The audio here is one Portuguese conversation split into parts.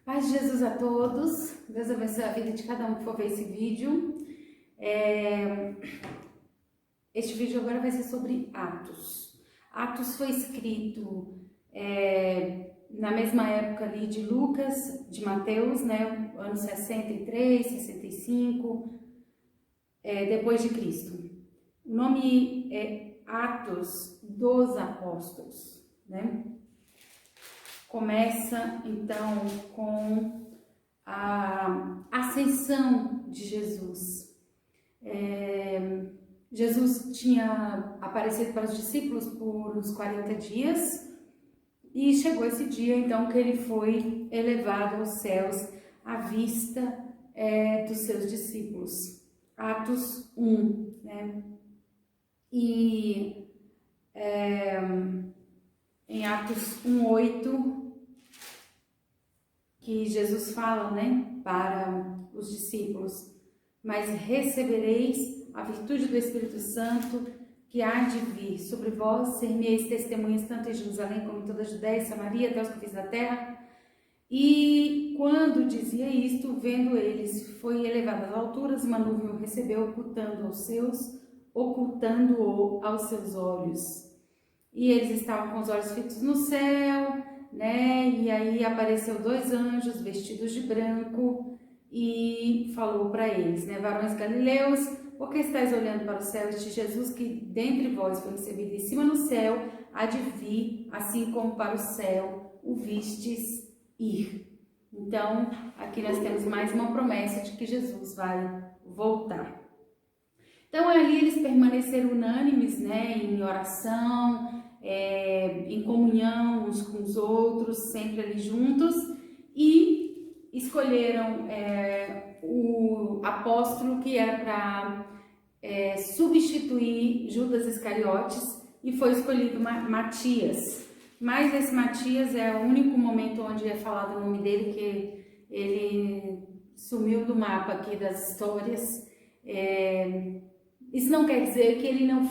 Paz de Jesus a todos, Deus abençoe a vida de cada um que for ver esse vídeo. Este vídeo agora vai ser sobre Atos. Atos foi escrito na mesma época ali de Lucas, de Mateus, né, anos 63, 65, depois de Cristo. O nome é Atos dos Apóstolos, né? Começa então com a ascensão de Jesus. Jesus tinha aparecido para os discípulos por uns 40 dias e chegou esse dia então que ele foi elevado aos céus à vista dos seus discípulos. Atos 1, né? E em Atos 1:8 que Jesus fala, né, para os discípulos: mas recebereis a virtude do Espírito Santo que há de vir sobre vós, ser-me-eis testemunhas tanto em Jerusalém como em toda a Judéia e Samaria, até os confins da terra. E quando dizia isto, vendo eles, foi elevado às alturas, uma nuvem o recebeu, ocultando-o aos seus olhos. E eles estavam com os olhos fitos no céu, né? E aí apareceu 2 anjos vestidos de branco e falou para eles, né? Varões galileus, por que estáis olhando para o céu? Este Jesus que dentre vós foi recebido em cima no céu, há de vir, assim como para o céu o vistes ir. Então, aqui nós temos mais uma promessa de que Jesus vai voltar. Então, ali eles permaneceram unânimes, né, em oração, em comunhão uns com os outros, sempre ali juntos, e escolheram o apóstolo que era para substituir Judas Iscariotes, e foi escolhido Matias. Mas esse Matias é o único momento onde é falado o nome dele, que ele sumiu do mapa aqui das histórias. Isso não quer dizer que ele não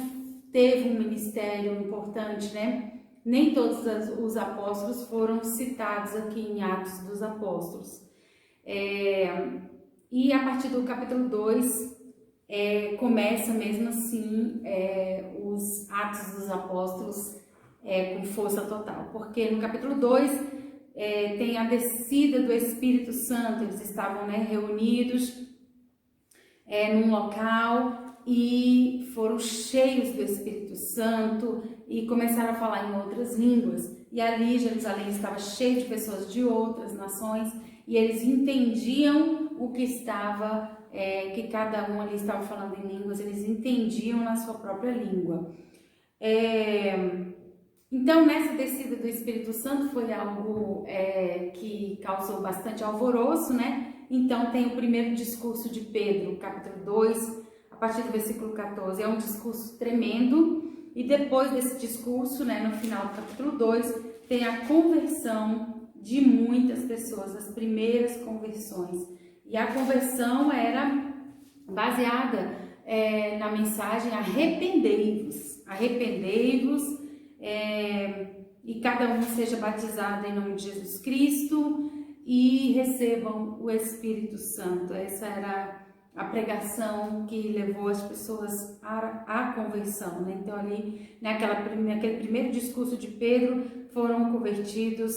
teve um ministério importante, né? Nem todos os apóstolos foram citados aqui em Atos dos Apóstolos. E a partir do capítulo 2, começa mesmo assim os Atos dos Apóstolos com força total. Porque no capítulo 2 tem a descida do Espírito Santo, eles estavam, né, reunidos num local e foram cheios do Espírito Santo e começaram a falar em outras línguas. E ali Jerusalém estava cheio de pessoas de outras nações e eles entendiam o que estava, que cada um ali estava falando em línguas, eles entendiam na sua própria língua. Então, nessa descida do Espírito Santo foi algo que causou bastante alvoroço, né? Então, tem o primeiro discurso de Pedro, capítulo 2, a partir do versículo 14. É um discurso tremendo. E depois desse discurso, né, no final do capítulo 2, tem a conversão de muitas pessoas, as primeiras conversões. E a conversão era baseada na mensagem: arrependei-vos, arrependei-vos, e cada um seja batizado em nome de Jesus Cristo e recebam o Espírito Santo. Essa era a pregação que levou as pessoas à conversão, né? Então ali, naquele primeiro discurso de Pedro, foram convertidos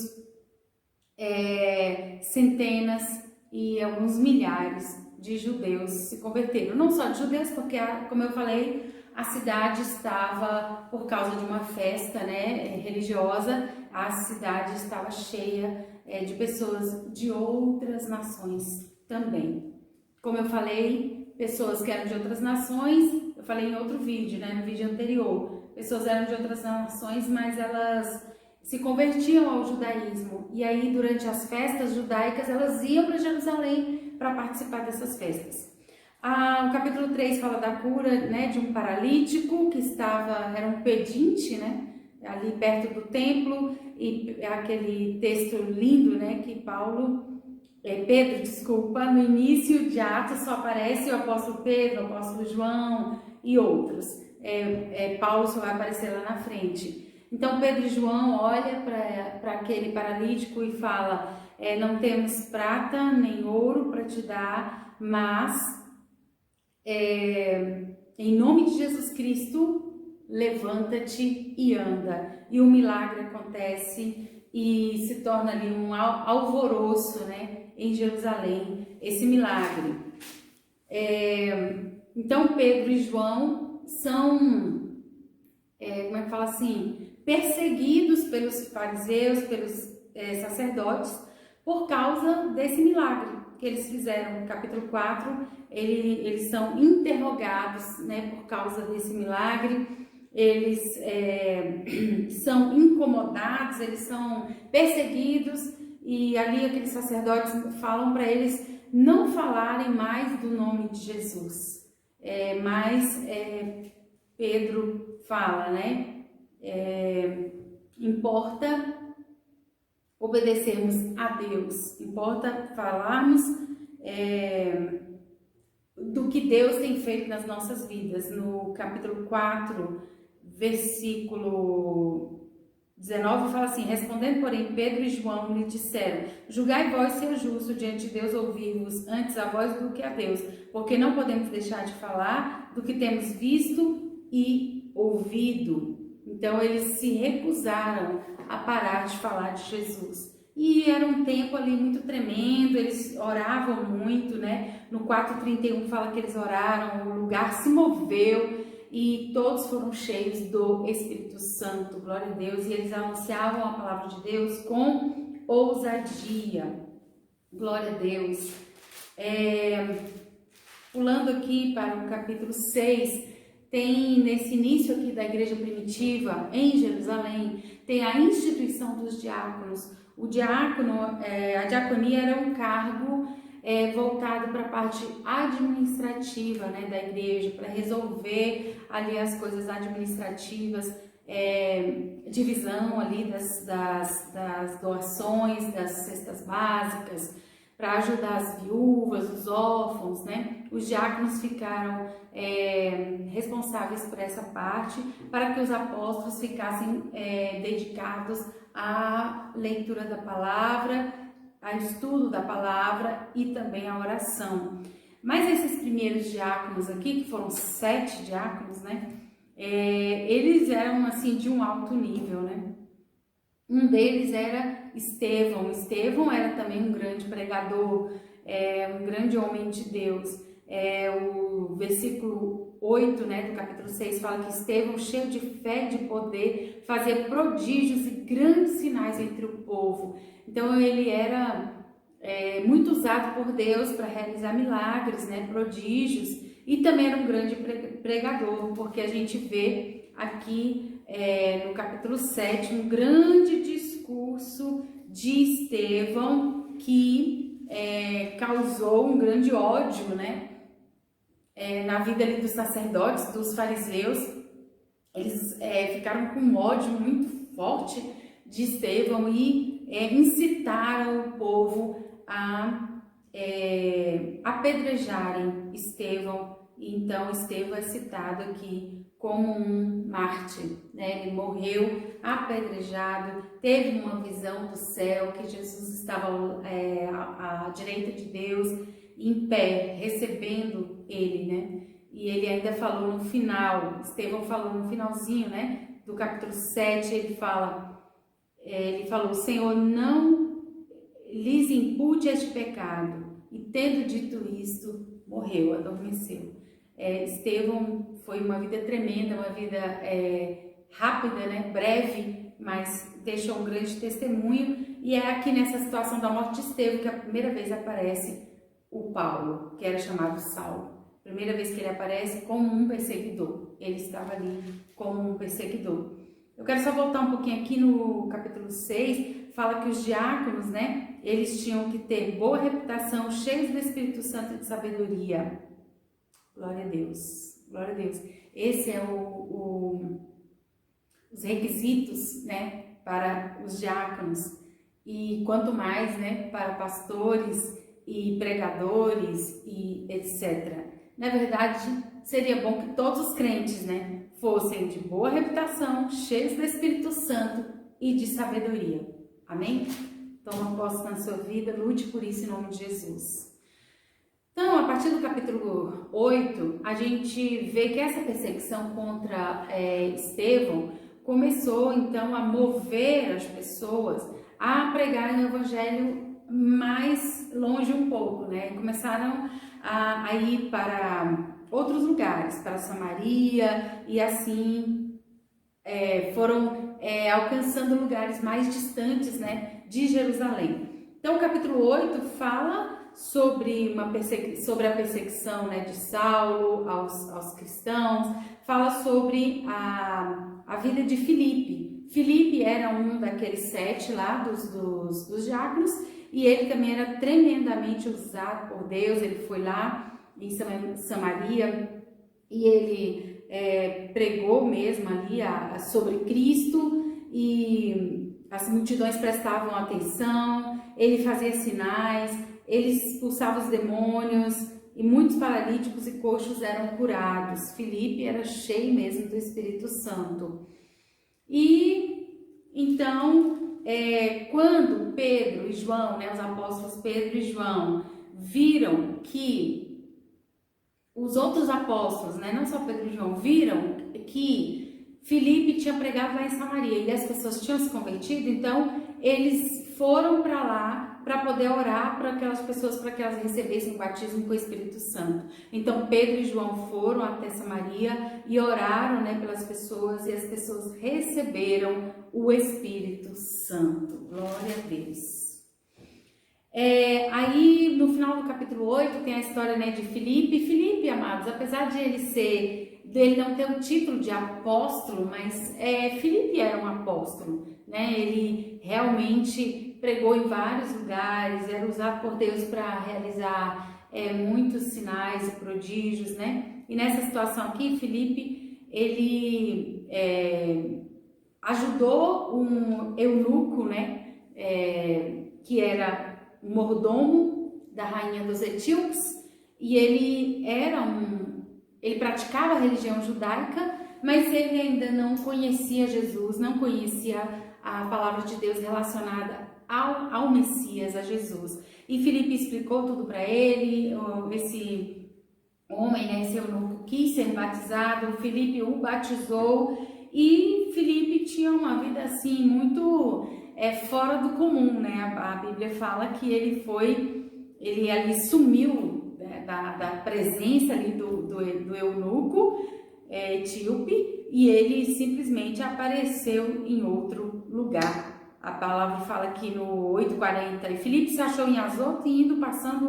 centenas e alguns milhares de judeus se converteram. Não só de judeus, porque, como eu falei, a cidade estava, por causa de uma festa, né, religiosa, a cidade estava cheia de pessoas de outras nações também. Como eu falei, pessoas que eram de outras nações, eu falei em outro vídeo, né, no vídeo anterior, pessoas eram de outras nações, mas elas se convertiam ao judaísmo. E aí, durante as festas judaicas, elas iam para Jerusalém para participar dessas festas. O capítulo 3 fala da cura, né, de um paralítico que era um pedinte, né, ali perto do templo, e aquele texto lindo, né, que Pedro, no início de Atos só aparece o apóstolo Pedro, o apóstolo João e outros. Paulo só vai aparecer lá na frente. Então Pedro e João olham para aquele paralítico e fala: não temos prata nem ouro para te dar, mas em nome de Jesus Cristo, levanta-te e anda. E o milagre acontece e se torna ali um alvoroço, né, em Jerusalém, esse milagre. Então Pedro e João são, como é que fala assim, perseguidos pelos fariseus, pelos sacerdotes, por causa desse milagre que eles fizeram. No capítulo 4, eles são interrogados, né, por causa desse milagre. Eles são incomodados, eles são perseguidos, e ali aqueles sacerdotes falam para eles não falarem mais do nome de Jesus. Mas Pedro fala, né? Importa obedecermos a Deus, importa falarmos do que Deus tem feito nas nossas vidas. No capítulo 4, versículo 19, fala assim: respondendo, porém, Pedro e João lhe disseram: julgai vós ser justo diante de Deus ouvir-vos antes a vós do que a Deus, porque não podemos deixar de falar do que temos visto e ouvido. Então eles se recusaram a parar de falar de Jesus. E era um tempo ali muito tremendo, eles oravam muito, né? No 4:31 fala que eles oraram, o lugar se moveu e todos foram cheios do Espírito Santo, glória a Deus, e eles anunciavam a palavra de Deus com ousadia, glória a Deus. Pulando aqui para o capítulo 6, tem nesse início aqui da igreja primitiva em Jerusalém, tem a instituição dos diáconos. O diácono, a diaconia era um cargo voltado para a parte administrativa, né, da igreja, para resolver ali as coisas administrativas, divisão ali das doações, das cestas básicas, para ajudar as viúvas, os órfãos, né? Os diáconos ficaram responsáveis por essa parte, para que os apóstolos ficassem dedicados à leitura da palavra, ao estudo da palavra e também à oração. Mas esses primeiros diáconos aqui, que foram 7 diáconos, né? Eles eram assim de um alto nível, né? Um deles era Estevão. Estevão era também um grande pregador, um grande homem de Deus. O versículo 8, né, do capítulo 6 fala que Estevão, cheio de fé e de poder, fazia prodígios e grandes sinais entre o povo. Então ele era muito usado por Deus para realizar milagres, né, prodígios, e também era um grande pregador, porque a gente vê aqui no capítulo 7 um grande discurso de Estevão que causou um grande ódio, né, na vida ali dos sacerdotes, dos fariseus. Eles ficaram com um ódio muito forte de Estevão e incitaram o povo a apedrejarem Estevão. Então Estevão é citado aqui como um mártir, né? Ele morreu apedrejado, teve uma visão do céu, que Jesus estava à direita de Deus, em pé, recebendo ele, né? E ele ainda falou no final, Estevão falou no finalzinho, né, do capítulo 7, ele falou: Senhor, não lhes impute este pecado. E tendo dito isto, morreu, adormeceu. Estevão foi uma vida tremenda, uma vida rápida, né, breve, mas deixou um grande testemunho. E é aqui nessa situação da morte de Estevão que a primeira vez aparece o Paulo, que era chamado Saulo. Primeira vez que ele aparece como um perseguidor. Ele estava ali como um perseguidor. Eu quero só voltar um pouquinho aqui no capítulo 6, fala que os diáconos, né, eles tinham que ter boa reputação, cheios do Espírito Santo e de sabedoria. Glória a Deus, glória a Deus. Esse é os requisitos, né, para os diáconos. E quanto mais, né, para pastores e pregadores e etc. Na verdade, seria bom que todos os crentes, né, fossem de boa reputação, cheios do Espírito Santo e de sabedoria. Amém? toma posse na sua vida, lute por isso em nome de Jesus. Então, a partir do capítulo 8, a gente vê que essa perseguição contra Estevão começou, então, a mover as pessoas a pregarem o evangelho mais longe um pouco, né? Começaram a ir para outros lugares, para Samaria, e assim foram alcançando lugares mais distantes, né, de Jerusalém. Então, o capítulo 8 fala sobre a perseguição, né, de Saulo aos cristãos, fala sobre a vida de Filipe. Filipe era um daqueles 7 lá dos diáconos, e ele também era tremendamente usado por Deus. Ele foi lá em Samaria e ele pregou mesmo ali sobre Cristo, e as multidões prestavam atenção, ele fazia sinais, ele expulsava os demônios, e muitos paralíticos e coxos eram curados. Filipe era cheio mesmo do Espírito Santo. E então, quando Pedro e João, né, os apóstolos Pedro e João, viram que os outros apóstolos, né, não só Pedro e João, viram que Filipe tinha pregado lá em Samaria e as pessoas tinham se convertido, então eles foram para lá para poder orar para aquelas pessoas, para que elas recebessem o batismo com o Espírito Santo. Então Pedro e João foram até Samaria e oraram, né, pelas pessoas, e as pessoas receberam o Espírito Santo. Glória a Deus. Aí no final do capítulo 8 tem a história, né, de Filipe. Filipe, amados, apesar de dele não ter o título de apóstolo, mas Filipe era um apóstolo, né? Ele realmente pregou em vários lugares, era usado por Deus para realizar muitos sinais e prodígios, né? E nessa situação aqui, Filipe, ele ajudou um eunuco, né? Que era um mordomo da rainha dos etíopes, e ele praticava a religião judaica, mas ele ainda não conhecia Jesus, não conhecia a palavra de Deus relacionada ao Messias, a Jesus. E Filipe explicou tudo para ele. Esse homem, né, esse eunuco, quis ser batizado, Filipe o batizou, e Filipe tinha uma vida assim muito fora do comum, né? A Bíblia fala que ele ali sumiu, né, da presença ali do eunuco etíope, e ele simplesmente apareceu em outro lugar. A palavra fala aqui no 8:40, e Filipe se achou em Azoto, e indo, passando,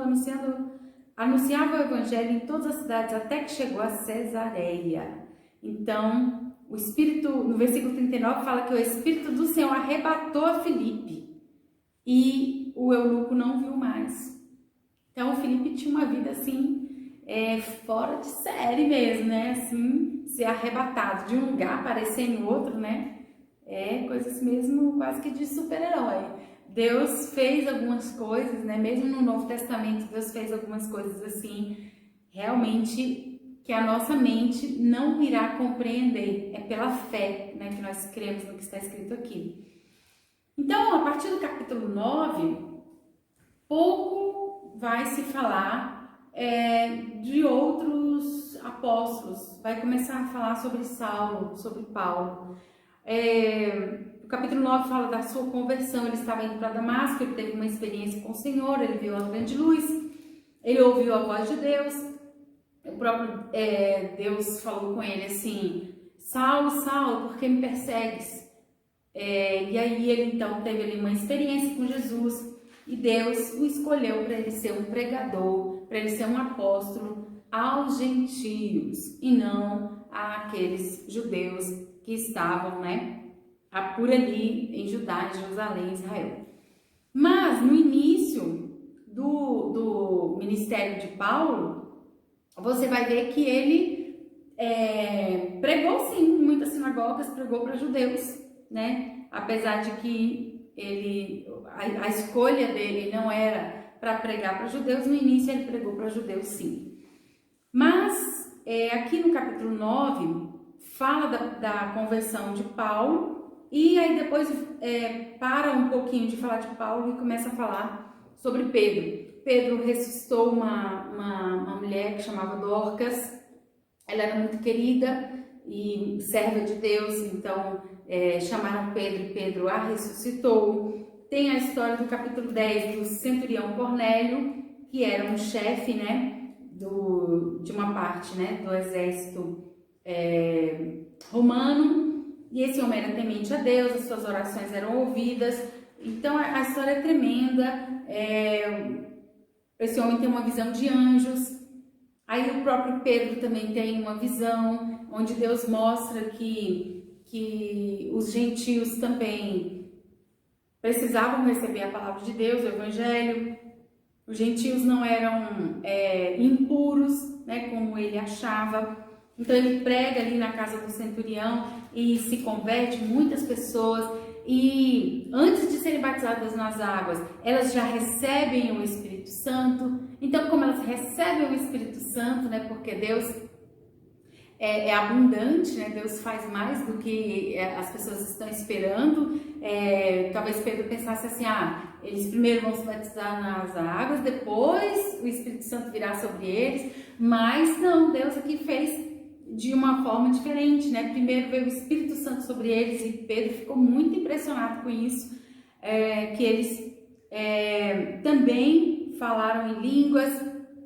anunciava o evangelho em todas as cidades, até que chegou a Cesareia. Então, o Espírito, no versículo 39, fala que o Espírito do Senhor arrebatou a Filipe, e o eunuco não viu mais. Então, o Filipe tinha uma vida assim, fora de série mesmo, né? Assim, ser arrebatado de um lugar, aparecer em outro, né? Coisas mesmo quase que de super-herói. Deus fez algumas coisas, né? Mesmo no Novo Testamento, Deus fez algumas coisas assim, realmente, que a nossa mente não irá compreender. É pela fé, né, que nós cremos no que está escrito aqui. Então, a partir do capítulo 9, pouco vai se falar de outros apóstolos. Vai começar a falar sobre Saulo, sobre Paulo. O capítulo 9 fala da sua conversão. Ele estava indo para Damasco, ele teve uma experiência com o Senhor, ele viu a grande luz, ele ouviu a voz de Deus. O próprio Deus falou com ele assim: Saulo, Saulo, por que me persegues? E aí ele então teve ali uma experiência com Jesus, e Deus o escolheu para ele ser um pregador, para ele ser um apóstolo aos gentios, e não àqueles judeus que estavam, né, por ali em Judá, em Jerusalém, em Israel. Mas no início do ministério de Paulo, você vai ver que ele pregou sim em muitas sinagogas, pregou para judeus, né? Apesar de que a escolha dele não era para pregar para judeus, no início ele pregou para judeus sim. Mas aqui no capítulo 9 fala da conversão de Paulo, e aí depois para um pouquinho de falar de Paulo e começa a falar sobre Pedro. Pedro ressuscitou uma mulher que chamava Dorcas. Ela era muito querida e serva de Deus, então chamaram Pedro e Pedro a ressuscitou. Tem a história do capítulo 10 do centurião Cornélio, que era um chefe, né, de uma parte, né, do exército romano, e esse homem era temente a Deus, as suas orações eram ouvidas. Então a história é tremenda. Esse homem tem uma visão de anjos. Aí o próprio Pedro também tem uma visão onde Deus mostra que os gentios também precisavam receber a palavra de Deus, o evangelho. Os gentios não eram impuros, né, como ele achava. Então ele prega ali na casa do centurião e se converte muitas pessoas. E antes de serem batizadas nas águas, elas já recebem o Espírito Santo. Então, como elas recebem o Espírito Santo, né, porque Deus é abundante, né, Deus faz mais do que as pessoas estão esperando. Talvez Pedro pensasse assim, eles primeiro vão se batizar nas águas, depois o Espírito Santo virá sobre eles. Mas não, Deus aqui fez de uma forma diferente, né? Primeiro veio o Espírito Santo sobre eles e Pedro ficou muito impressionado com isso, que eles também falaram em línguas,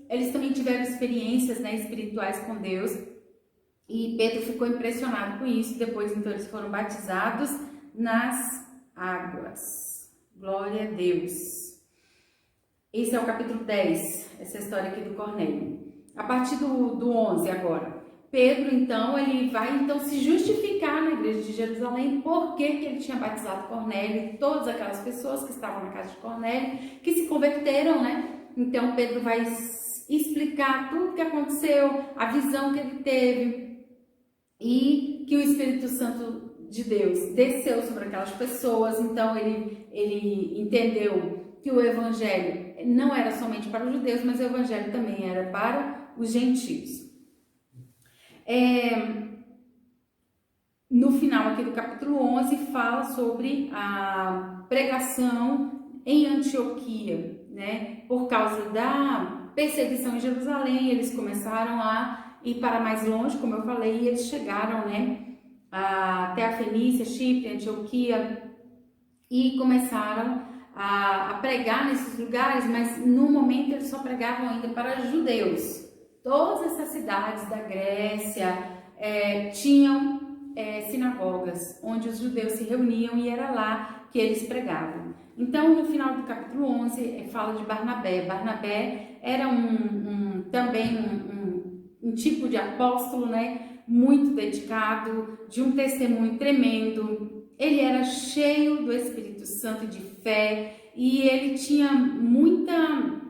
eles também tiveram experiências, né, espirituais com Deus, e Pedro ficou impressionado com isso. Depois, então, eles foram batizados nas águas. Glória a Deus. Esse é o capítulo 10, essa história aqui do Cornélio. A partir do 11 agora. Pedro, então, ele vai se justificar na igreja de Jerusalém porque que ele tinha batizado Cornélio e todas aquelas pessoas que estavam na casa de Cornélio, que se converteram, né? Então, Pedro vai explicar tudo o que aconteceu, a visão que ele teve e que o Espírito Santo de Deus desceu sobre aquelas pessoas. Então, ele entendeu que o evangelho não era somente para os judeus, mas o evangelho também era para os gentios. No final aqui do capítulo 11 fala sobre a pregação em Antioquia, né? Por causa da perseguição em Jerusalém, eles começaram a ir para mais longe, como eu falei, e eles chegaram, né, até a Fenícia, Chipre, Antioquia, e começaram a pregar nesses lugares, mas no momento eles só pregavam ainda para judeus. Todas essas cidades da Grécia tinham sinagogas onde os judeus se reuniam e era lá que eles pregavam. Então, no final do capítulo 11, fala de Barnabé. Barnabé era também um tipo de apóstolo, né, muito dedicado, de um testemunho tremendo. Ele era cheio do Espírito Santo e de fé, e ele tinha muita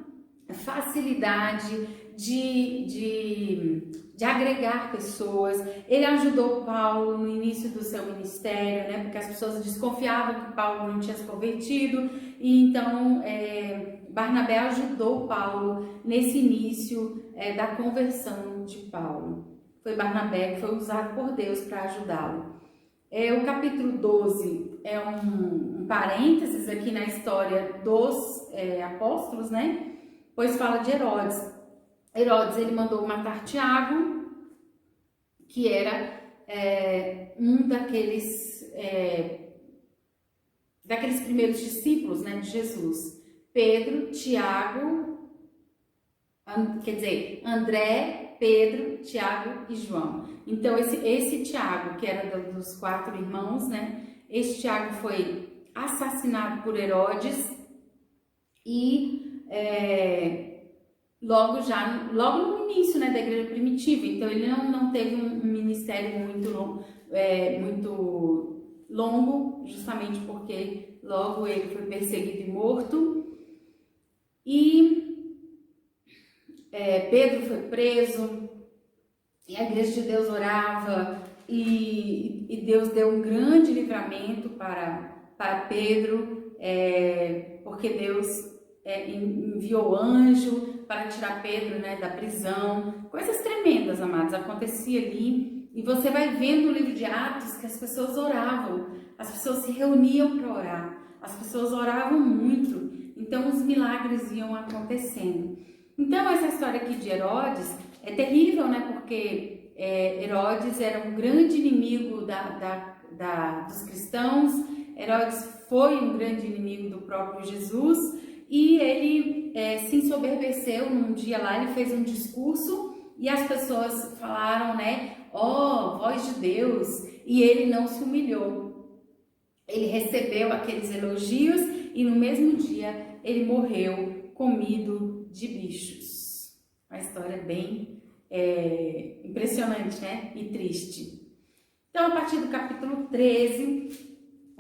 facilidade de agregar pessoas. Ele ajudou Paulo no início do seu ministério, né? Porque as pessoas desconfiavam que Paulo não tinha se convertido, e então Barnabé ajudou Paulo nesse início da conversão de Paulo. Foi Barnabé que foi usado por Deus para ajudá-lo. O capítulo 12 é um parênteses aqui na história dos apóstolos, né? Pois fala de Herodes. Herodes, ele mandou matar Tiago, que era um daqueles primeiros discípulos, né, de Jesus. Pedro, Tiago, André, Pedro, Tiago e João. Então, esse Tiago, que era dos 4 irmãos, né, esse Tiago foi assassinado por Herodes e logo no início, né, da igreja primitiva. Então ele não teve um ministério muito longo, justamente porque logo ele foi perseguido e morto. E Pedro foi preso, e a igreja de Deus orava, e Deus deu um grande livramento para Pedro, porque Deus enviou anjo para tirar Pedro, né, da prisão. Coisas tremendas, amados, acontecia ali. E você vai vendo no livro de Atos que as pessoas oravam as pessoas se reuniam para orar, as pessoas oravam muito, então os milagres iam acontecendo. Então essa história aqui de Herodes é terrível, né? Porque Herodes era um grande inimigo dos cristãos, Herodes foi um grande inimigo do próprio Jesus e ele se ensoberbeceu num dia lá, ele fez um discurso e as pessoas falaram, né? Ó, voz de Deus, e ele não se humilhou. Ele recebeu aqueles elogios e no mesmo dia ele morreu comido de bichos. Uma história bem impressionante, né? E triste. Então, a partir do capítulo 13,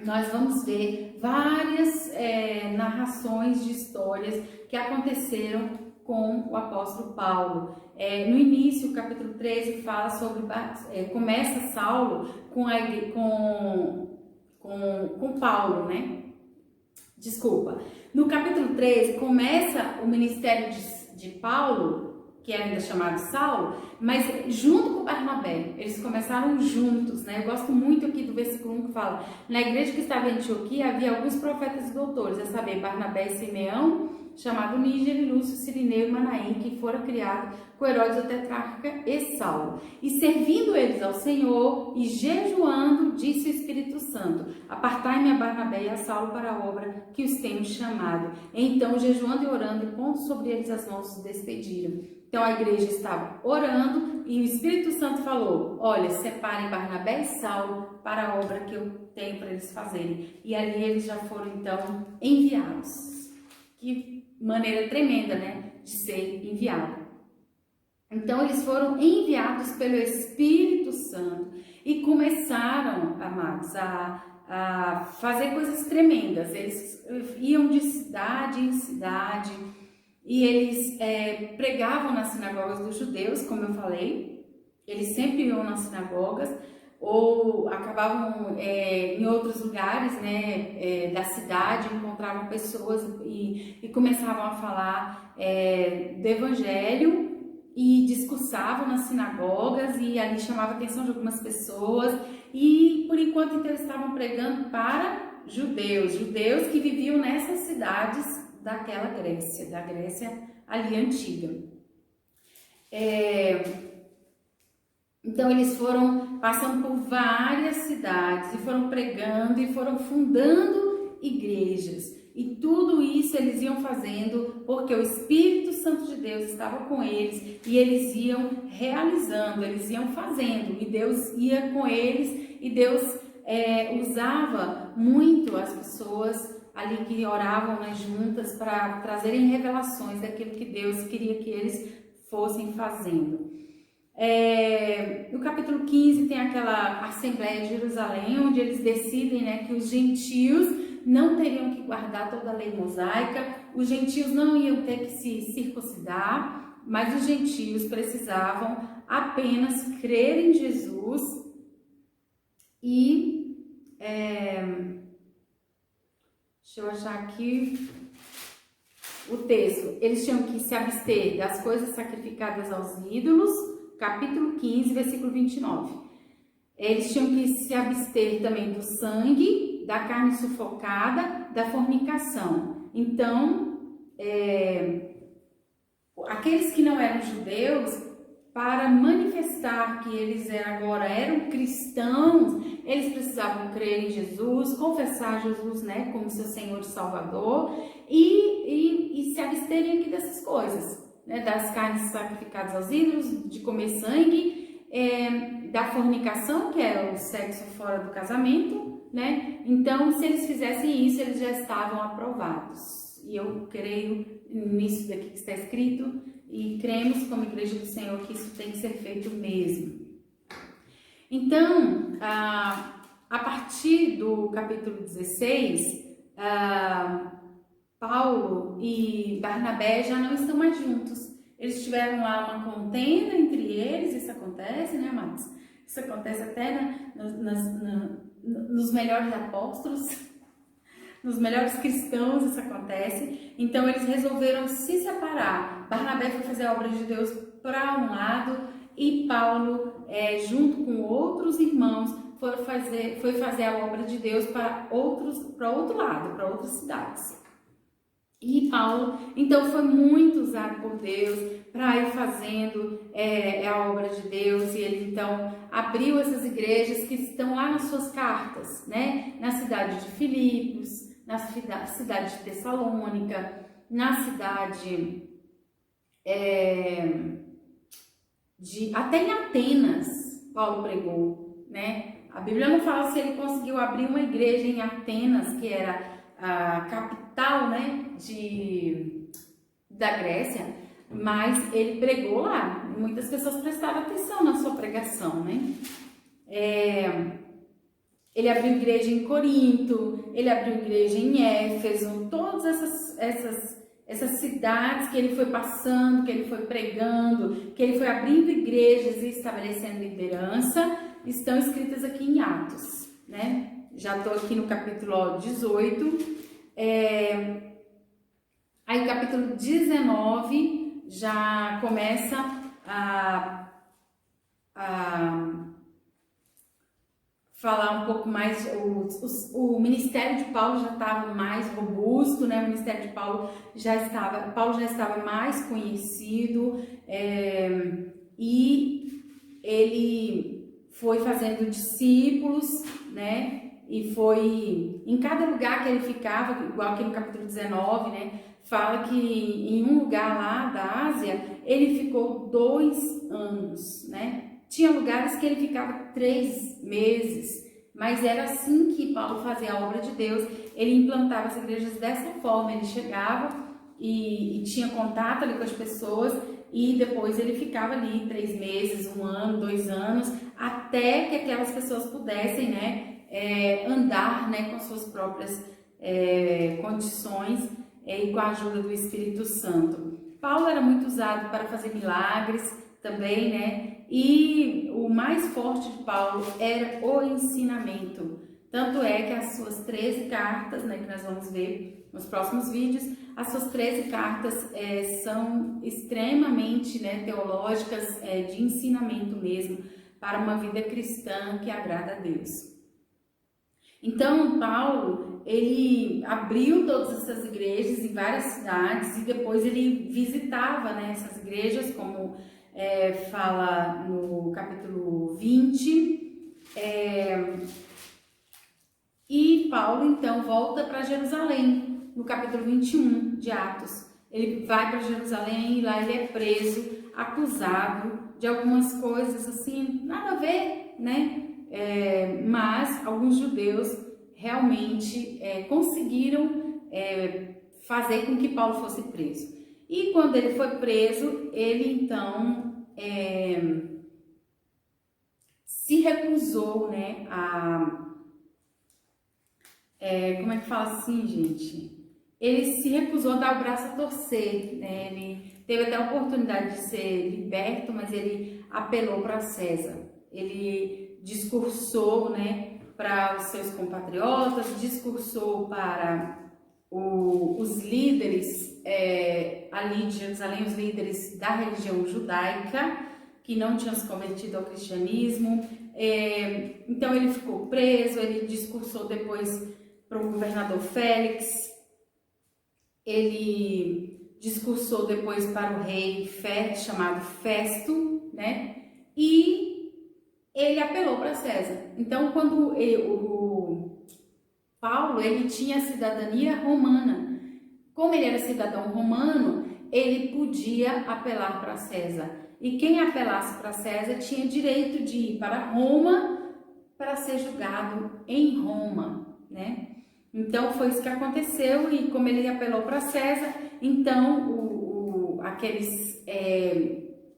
nós vamos ver várias narrações de histórias que aconteceram com o apóstolo Paulo. No início, o capítulo 13 fala sobre, começa Saulo com Paulo, né? Desculpa. No capítulo 13 começa o ministério de Paulo, que era ainda chamado Saulo, mas junto com Barnabé, eles começaram juntos, né? Eu gosto muito aqui do versículo 1 que fala: na igreja que estava em Antioquia havia alguns profetas e doutores, a saber, Barnabé e Simeão, chamado Níger, Lúcio, Cirineu e Manaém, que foram criados com Herodes o tetrarca e Saulo. E servindo eles ao Senhor e jejuando, disse o Espírito Santo: apartai-me a Barnabé e a Saulo para a obra que os tenho chamado. Então, jejuando e orando, e pondo sobre eles as mãos, os despediram. Então, a igreja estava orando e o Espírito Santo falou: olha, separem Barnabé e Saulo para a obra que eu tenho para eles fazerem. E ali eles já foram, então, enviados. Que maneira tremenda, né, de ser enviado. Então, eles foram enviados pelo Espírito Santo e começaram, amados, a fazer coisas tremendas. Eles iam de cidade em cidade e eles pregavam nas sinagogas dos judeus, como eu falei. Eles sempre iam nas sinagogas ou acabavam em outros lugares, né, da cidade, encontravam pessoas e começavam a falar do Evangelho e discursavam nas sinagogas e ali chamava a atenção de algumas pessoas e por enquanto então eles estavam pregando para judeus que viviam nessas cidades daquela Grécia, da Grécia ali antiga. Então eles foram passando por várias cidades e foram pregando e foram fundando igrejas. E tudo isso eles iam fazendo porque o Espírito Santo de Deus estava com eles e eles iam realizando, eles iam fazendo e Deus ia com eles e Deus usava muito as pessoas ali que oravam, né, juntas para trazerem revelações daquilo que Deus queria que eles fossem fazendo. No capítulo 15 tem aquela Assembleia de Jerusalém, onde eles decidem, né, que os gentios não teriam que guardar toda a lei mosaica, os gentios não iam ter que se circuncidar, mas os gentios precisavam apenas crer em Jesus e... deixa eu achar aqui o texto. Eles tinham que se abster das coisas sacrificadas aos ídolos, capítulo 15, versículo 29. Eles tinham que se abster também do sangue, da carne sufocada, da fornicação. Então, aqueles que não eram judeus, para manifestar que eles agora eram cristãos, eles precisavam crer em Jesus, confessar Jesus, né, como seu Senhor e Salvador e se absterem aqui dessas coisas, né, das carnes sacrificadas aos ídolos, de comer sangue, da fornicação, que é o sexo fora do casamento, né? Então, se eles fizessem isso, eles já estavam aprovados. E eu creio nisso daqui que está escrito e cremos como Igreja do Senhor que isso tem que ser feito mesmo. Então, a partir do capítulo 16, Paulo e Barnabé já não estão mais juntos. Eles tiveram lá uma contenda entre eles, isso acontece, né, amados? Isso acontece até nos melhores apóstolos, nos melhores cristãos, isso acontece. Então, eles resolveram se separar. Barnabé foi fazer a obra de Deus para um lado e Paulo, junto com outros irmãos, foi fazer a obra de Deus para outro lado, para outras cidades. E Paulo, então, foi muito usado por Deus para ir fazendo a obra de Deus, e ele, então, abriu essas igrejas que estão lá nas suas cartas, né? Na cidade de Filipos, na cidade de Tessalônica, na cidade até em Atenas, Paulo pregou, né? A Bíblia não fala se ele conseguiu abrir uma igreja em Atenas, que era a capital, né, da Grécia, mas ele pregou lá. Muitas pessoas prestaram atenção na sua pregação, né? Ele abriu igreja em Corinto, ele abriu igreja em Éfeso, todas essas cidades que ele foi passando, que ele foi pregando, que ele foi abrindo igrejas e estabelecendo liderança, estão escritas aqui em Atos, né? Já estou aqui no capítulo 18, aí o capítulo 19 já começa a falar um pouco mais, o ministério de Paulo já estava mais robusto, né? O ministério de Paulo já estava mais conhecido, e ele foi fazendo discípulos, né? E foi em cada lugar que ele ficava, igual aqui no capítulo 19, né? Fala que em um lugar lá da Ásia, ele ficou 2 anos, né? Tinha lugares que ele ficava 3 meses, mas era assim que Paulo fazia a obra de Deus. Ele implantava as igrejas dessa forma, ele chegava e tinha contato ali com as pessoas, e depois ele ficava ali 3 meses, 1 ano, 2 anos, até que aquelas pessoas pudessem, né, andar, né, com suas próprias condições, e com a ajuda do Espírito Santo. Paulo era muito usado para fazer milagres também, né? E o mais forte de Paulo era o ensinamento. Tanto é que as suas 13 cartas, né, que nós vamos ver nos próximos vídeos, as suas 13 cartas são extremamente, né, teológicas, de ensinamento mesmo, para uma vida cristã que agrada a Deus. Então, Paulo, ele abriu todas essas igrejas em várias cidades, e depois ele visitava, né, essas igrejas, como fala no capítulo 20, e Paulo então volta para Jerusalém, no capítulo 21 de Atos. Ele vai para Jerusalém e lá ele é preso, acusado de algumas coisas assim, nada a ver, né? Mas alguns judeus realmente conseguiram fazer com que Paulo fosse preso. E quando ele foi preso, ele então se recusou, né, como é que fala assim, gente? Ele se recusou a dar o braço a torcer, né? Ele teve até a oportunidade de ser liberto, mas ele apelou para César. Ele discursou, né, para os seus compatriotas, discursou para os líderes ali de Jerusalém, os líderes da religião judaica, que não tinham se convertido ao cristianismo. Então ele ficou preso, ele discursou depois para o governador Félix, ele discursou depois para o rei chamado Festo, né? E ele apelou para César. Então, quando o Paulo, ele tinha cidadania romana. Como ele era cidadão romano, ele podia apelar para César. E quem apelasse para César tinha direito de ir para Roma para ser julgado em Roma, né? Então foi isso que aconteceu, e como ele apelou para César, então aqueles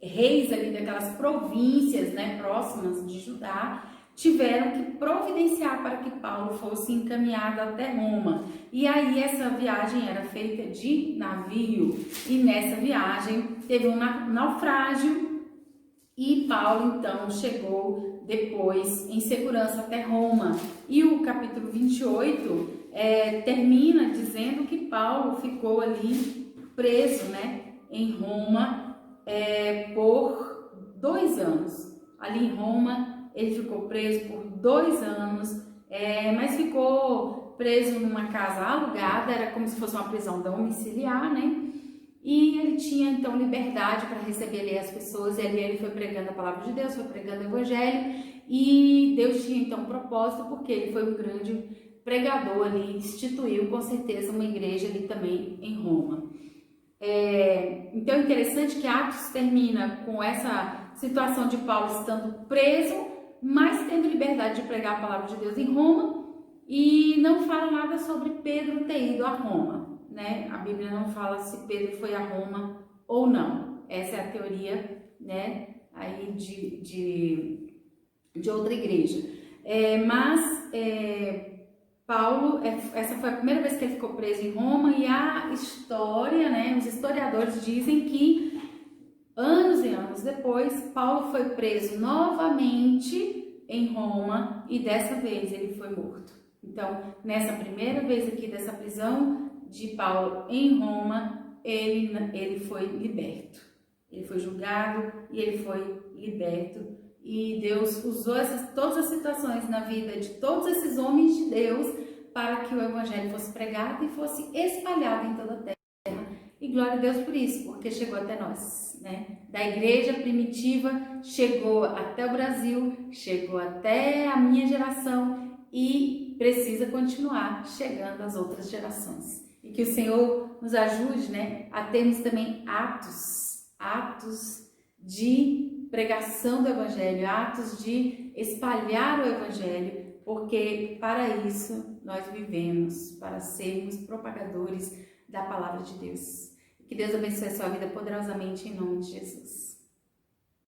reis ali daquelas províncias, né, próximas de Judá, tiveram que providenciar para que Paulo fosse encaminhado até Roma. E aí essa viagem era feita de navio, e nessa viagem teve um naufrágio, e Paulo então chegou depois em segurança até Roma. E o capítulo 28 termina dizendo que Paulo ficou ali preso, né, em Roma por 2 anos. Ali em Roma ele ficou preso por 2 anos, mas ficou preso numa casa alugada, era como se fosse uma prisão domiciliar, né? E ele tinha então liberdade para receber ali as pessoas, e ali ele foi pregando a palavra de Deus, foi pregando o evangelho, e Deus tinha então um propósito, porque ele foi um grande pregador ali, instituiu com certeza uma igreja ali também em Roma. Então é interessante que Atos termina com essa situação de Paulo estando preso, mas tendo liberdade de pregar a palavra de Deus em Roma, e não fala nada sobre Pedro ter ido a Roma, né? A Bíblia não fala se Pedro foi a Roma ou não. Essa é a teoria, né? Aí de outra igreja. Paulo, essa foi a primeira vez que ele ficou preso em Roma, e a história, né, os historiadores dizem que anos e anos depois, Paulo foi preso novamente em Roma, e dessa vez ele foi morto. Então, nessa primeira vez aqui dessa prisão de Paulo em Roma, ele foi liberto. Ele foi julgado e ele foi liberto. E Deus usou todas as situações na vida de todos esses homens de Deus para que o evangelho fosse pregado e fosse espalhado em toda a terra. E glória a Deus por isso, porque chegou até nós, né? Da igreja primitiva, chegou até o Brasil, chegou até a minha geração e precisa continuar chegando às outras gerações. E que o Senhor nos ajude, né, a termos também atos de pregação do evangelho, atos de espalhar o evangelho, porque para isso nós vivemos, para sermos propagadores da palavra de Deus. Que Deus abençoe a sua vida poderosamente em nome de Jesus.